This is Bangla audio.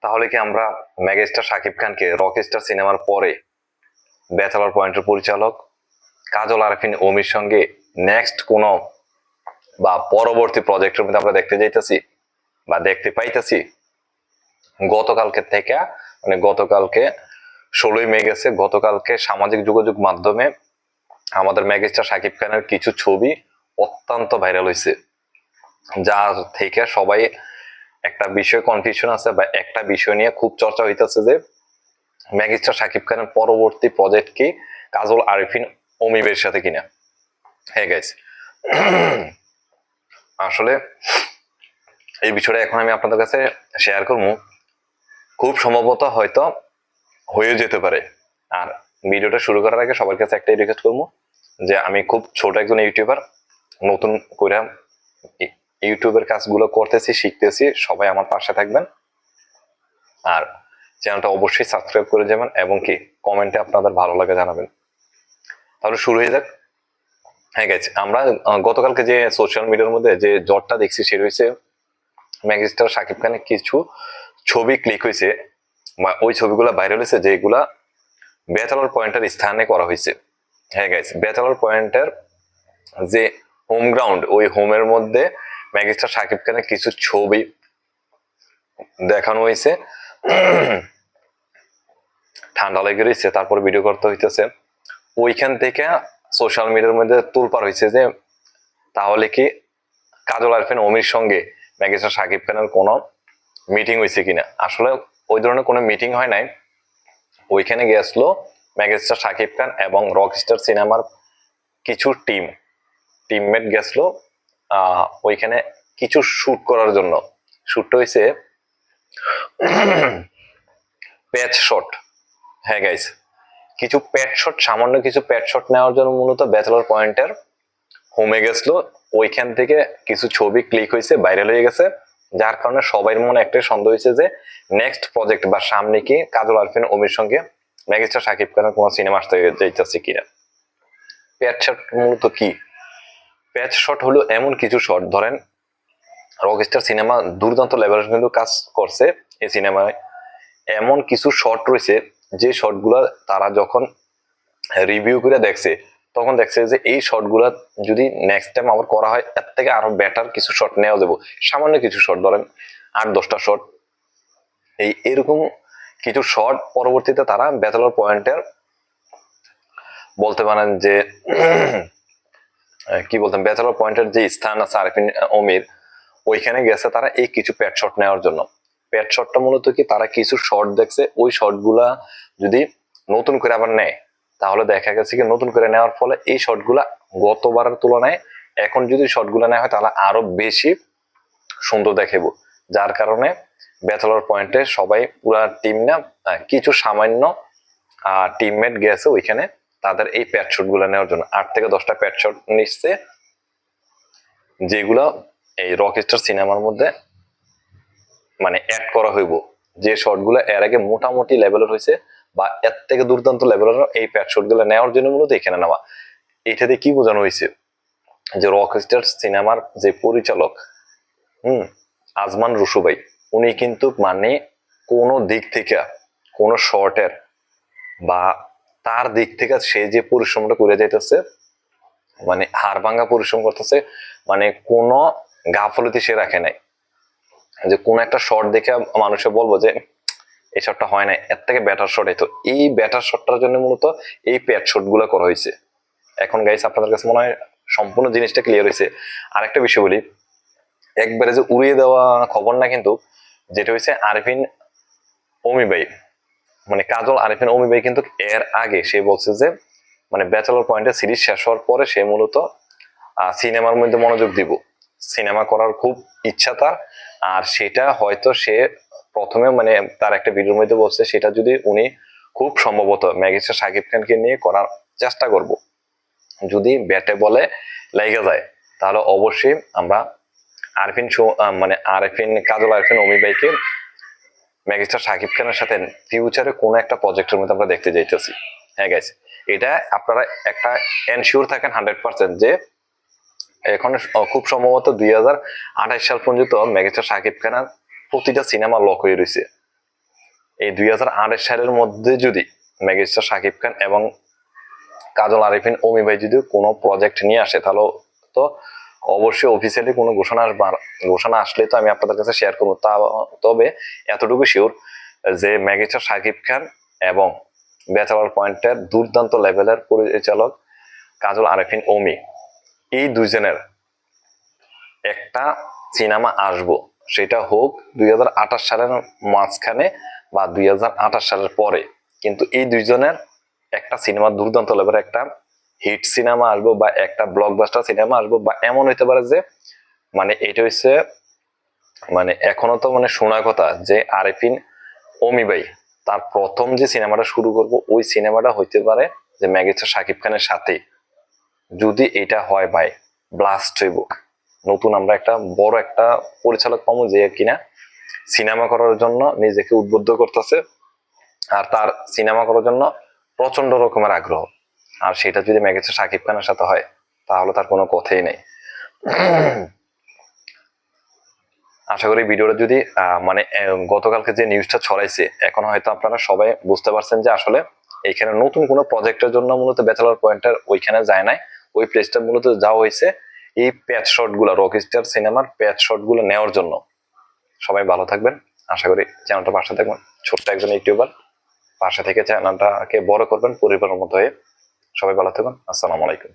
তাহলে কি আমরা মেগাস্টার শাকিব খানকে রকস্টার সিনেমার পরে ব্যাচেলর পয়েন্টের পরিচালক কাজল আরফিন ওমির সঙ্গে নেক্সট কোন বা পরবর্তী প্রজেক্টের মধ্যে আমরা দেখতে যাইতেছি বা দেখতে পাইতেছি? গতকালকে থেকে গতকালকে 16ই মে গেছে, গতকালকে সামাজিক যোগাযোগ মাধ্যমে আমাদের মেগাস্টার শাকিব খানের কিছু ছবি অত্যন্ত ভাইরাল হয়েছে, যার থেকে সবাই একটা বিষয় কনফিউশন আছে বা একটা বিষয় নিয়ে খুব চর্চা হইতেছে যে মেগাস্টার শাকিব খানের পরবর্তী প্রজেক্ট কি কাজল আরিফিন অমিবের সাথে কিনা। হ্যাঁ গাইস, আসলে এই বিষয়টা এখন আমি আপনাদের কাছে শেয়ার করবো। খুব সম্ভবত হয়তো হয়ে যেতে পারে। আর ভিডিওটা শুরু করার আগে সবার কাছে একটাই রিকোয়েস্ট করবো যে আমি খুব ছোট একজন ইউটিউবার, নতুন করে ইউটিউবের কাজগুলো করতেছি, শিখতেছি, সবাই আমার পাশে থাকবেন আর চ্যানেলটা অবশ্যই সাবস্ক্রাইব করে যাবেন এবং কি কমেন্টে আপনাদের ভালো লাগে জানাবেন। তাহলে শুরু হয়ে যাক। হ্যাঁ গাইস, আমরা গতকালকে যে সোশ্যাল মিডিয়ার মধ্যে যে জটটা দেখছি সেটা হচ্ছে মেগাস্টার শাকিব খানের কিছু ছবি ক্লিক হয়েছে বা ওই ছবিগুলো ভাইরাল হয়েছে যেগুলা ব্যাচেলর পয়েন্টের স্থানে করা হয়েছে। হ্যাঁ গাইস, ব্যাচেলর পয়েন্টের যে হোম গ্রাউন্ড, ওই হোমের মধ্যে মেগাস্টার শাকিব খানের কিছু ছবি দেখানো হয়েছে। ঠান্ডা লেগে রয়েছে, তারপর ভিডিও করতে হইতেছে। ওইখান থেকে সোশ্যাল মিডিয়ার মধ্যে তোলপাড় হয়েছে যে তাহলে কি কাজল আরফিন অমির সঙ্গে মেগাস্টার শাকিব খানের কোনো মিটিং হয়েছে কিনা। আসলে ওই ধরনের কোনো মিটিং হয় নাই। ওইখানে গেছিল মেগাস্টার শাকিব খান এবং রকস্টার সিনেমার কিছু টিমমেট গেছিল ওইখানে কিছু শুট করার জন্য। শুটটা হয়েছে প্যাচ শট। হ্যাঁ গাইস, কিছু প্যাচ শট, সামান্য কিছু প্যাচ শট নেওয়ার জন্য মূলত ব্যাচেলর পয়েন্টের হোমে গেছিল। ওইখান থেকে কিছু ছবি ক্লিক হয়েছে, ভাইরাল হয়ে গেছে, যার কারণে সবাই মনে একটা সন্দেহ হয়েছে যে নেক্সট প্রজেক্ট বা সামনে কি কাজল আরফিন অমির সঙ্গে মেগাস্টার শাকিব খানের কোনো সিনেমা আসতে যাইতেছে কিনা। প্যাচ শট মূলত কি? প্যাচ শট হলো এমন কিছু শট, ধরেন রকস্টার সিনেমা দুর্দান্ত লেভেলের কিন্তু কাজ করছে এই সিনেমায়। এমন কিছু শট রয়েছে যে শটগুলা তারা যখন রিভিউ করে দেখছে তখন দেখছে যে এই শটগুলা যদি নেক্সট টাইম আবার করা হয় এর থেকে আরো বেটার কিছু শট নেওয়া যাবো। সামান্য কিছু শট, ধরেন 8-10টা শট, এরকম কিছু শট পরবর্তীতে তারা ব্যাচেলর পয়েন্টের বলতে পারেন যে কি বলতেন, ব্যাচেলর পয়েন্টের যে স্থান আছে আরফিন অমির, ওইখানে গেছে তারা এই কিছু প্যাড শট নেওয়ার জন্য। প্যাড শটটা মূলত কি, তারা কিছু শট দেখছে, ওই শটগুলা যদি নতুন করে আবার নেয় তাহলে দেখা গেছে কি নতুন করে নেওয়ার ফলে এই শটগুলা গতবারের তুলনায় এখন যদি শটগুলা নেওয়া হয় তাহলে আরো বেশি সুন্দর দেখাবো। যার কারণে ব্যাচেলর পয়েন্টে সবাই পুরা টিম না, কিছু সামান্য টিমমেট গেছে ওইখানে তাদের এই প্যাড শট গুলা নেওয়ার জন্য। 8 থেকে 10টা প্যাড শট নিচ্ছে যেগুলো এই রকস্টার সিনেমার মধ্যে অ্যাড করা হইব। যে শটগুলো এর আগে মোটামুটি লেভেলের হয়েছে বা এর থেকে দুর্দান্ত লেভেলের, এই প্যাড শট গুলো নেওয়ার জন্য মূলত এখানে নেওয়া। এটাতে কি বোঝানো হয়েছে যে রকস্টার সিনেমার যে পরিচালক আজমান রুশু ভাই, উনি কিন্তু কোনো দিক থেকে কোনো শর্টের বা তার দিক থেকে সে যে পরিশ্রমটা করে যাইতেছে, হাড় ভাঙ্গা পরিশ্রম করতেছে, কোনো গাফলতি সে রাখে নাই যে কোন একটা শট দেখে মানুষে বলবো যে এই শটটা হয় না, এর থেকে ব্যাটার শট হইতো। এই ব্যাটার শটটার জন্য মূলত এই প্যাড শট গুলো করা হয়েছে। এখন গাইস আপনাদের কাছে মনে হয় সম্পূর্ণ জিনিসটা ক্লিয়ার হয়েছে। আর একটা বিষয় বলি, একবারে যে উড়িয়ে দেওয়া খবর না কিন্তু, যেটা হয়েছে আরফিন অমি ভাই কাজল আরফিন অমি ভাই কিন্তু এর আগে সে বলছে যে ব্যাচেলর পয়েন্টের সিরিজ শেষ হওয়ার পরে সে মূলত সিনেমার মধ্যে মনোযোগ দিব, সিনেমা করার খুব ইচ্ছা তার। আর সেটা হয়তো সে প্রথমে তার একটা ভিডিওর মধ্যে বলছে সেটা যদি উনি খুব সম্ভবত মেগাস্টার শাকিব খানকে নিয়ে করার চেষ্টা করব। যদি ব্যাটে বলে লেগে যায় তাহলে অবশ্যই আমরা আরফিন কাজল আরফিন অমি ভাইকে মেগাস্টার শাকিব খানের সাথে ফিউচারে কোনো একটা প্রজেক্টের মধ্যে আমরা দেখতে যাইতেছি। হ্যাঁ গাইস, এটা আপনারা একটা এনশিওর থাকেন 100% যে এখন খুব সম্ভবত 2028 সাল পর্যন্ত মেগাস্টার শাকিব খানের প্রতিটা সিনেমা লক হয়ে রয়েছে। এই 2008 সালের মধ্যে যদি মেগাস্টার শাকিব খান এবং কাজল আরিফিন অমি ভাই যদি কোনো প্রজেক্ট নিয়ে আসে, তাহলে তো অবশ্যই অফিসিয়ালি কোনো ঘোষণা আসলে তো আমি আপনাদের কাছে শেয়ার করবো। তবে এতটুকু শিওর যে মেগাস্টার শাকিব খান এবং ব্যাচেলর পয়েন্টের দুর্দান্ত লেভেলের পরিচালক কাজল আরিফিন অমি, এই দুইজনের একটা সিনেমা আসবো, সেটা হোক 2028 সালের মাঝখানে বা 2028 সালের পরে, কিন্তু এই দুইজনের একটা সিনেমা দুর্দান্ত লেভেলের একটা হিট সিনেমা আসবো বা একটা ব্লকবাস্টার সিনেমা আসবো, বা এমন হইতে পারে যে মানে এটা হচ্ছে মানে এখনো তো মানে শোনা কথা যে আরিফিন অমি ভাই তার প্রথম যে সিনেমাটা শুরু করব ওই সিনেমাটা হইতে পারে যে মেগাস্টার শাকিব খানের সাথে। যদি এটা হয় ভাই, ব্লাস্ট হইব। নতুন আমরা একটা বড় একটা পরিচালক পাবো যে কিনা সিনেমা করার জন্য নিজেকে উদ্বুদ্ধ করতেছে, আর তার সিনেমা করার জন্য প্রচন্ড রকমের আগ্রহ। আর সেটা যদি মেগাস্টার শাকিব খানের সাথে হয় তাহলে তার কোনো কথাই নেই। আশা করি ভিডিওটা যদি মানে গতকালকে যে নিউজটা ছড়াইছে, এখন হয়তো আপনারা সবাই বুঝতে পারছেন যে আসলে এইখানে নতুন কোনো প্রজেক্টের জন্য মূলত ব্যাচেলর পয়েন্টের ওইখানে যায় নাই, ওই প্লেসটা মূলত যাওয়া হয়েছে এই প্যাচ শট গুলা, রকস্টার সিনেমার প্যাচ শট গুলো নেওয়ার জন্য। সবাই ভালো থাকবেন, আশা করি চ্যানেলটা পাশে থাকবেন। ছোট্ট একজন ইউটিউবার, পাশে থেকে চ্যানেলটাকে বড় করবেন পরিবারের মতো হয়ে। সবাই ভালো থাকবেন, আসসালামু আলাইকুম।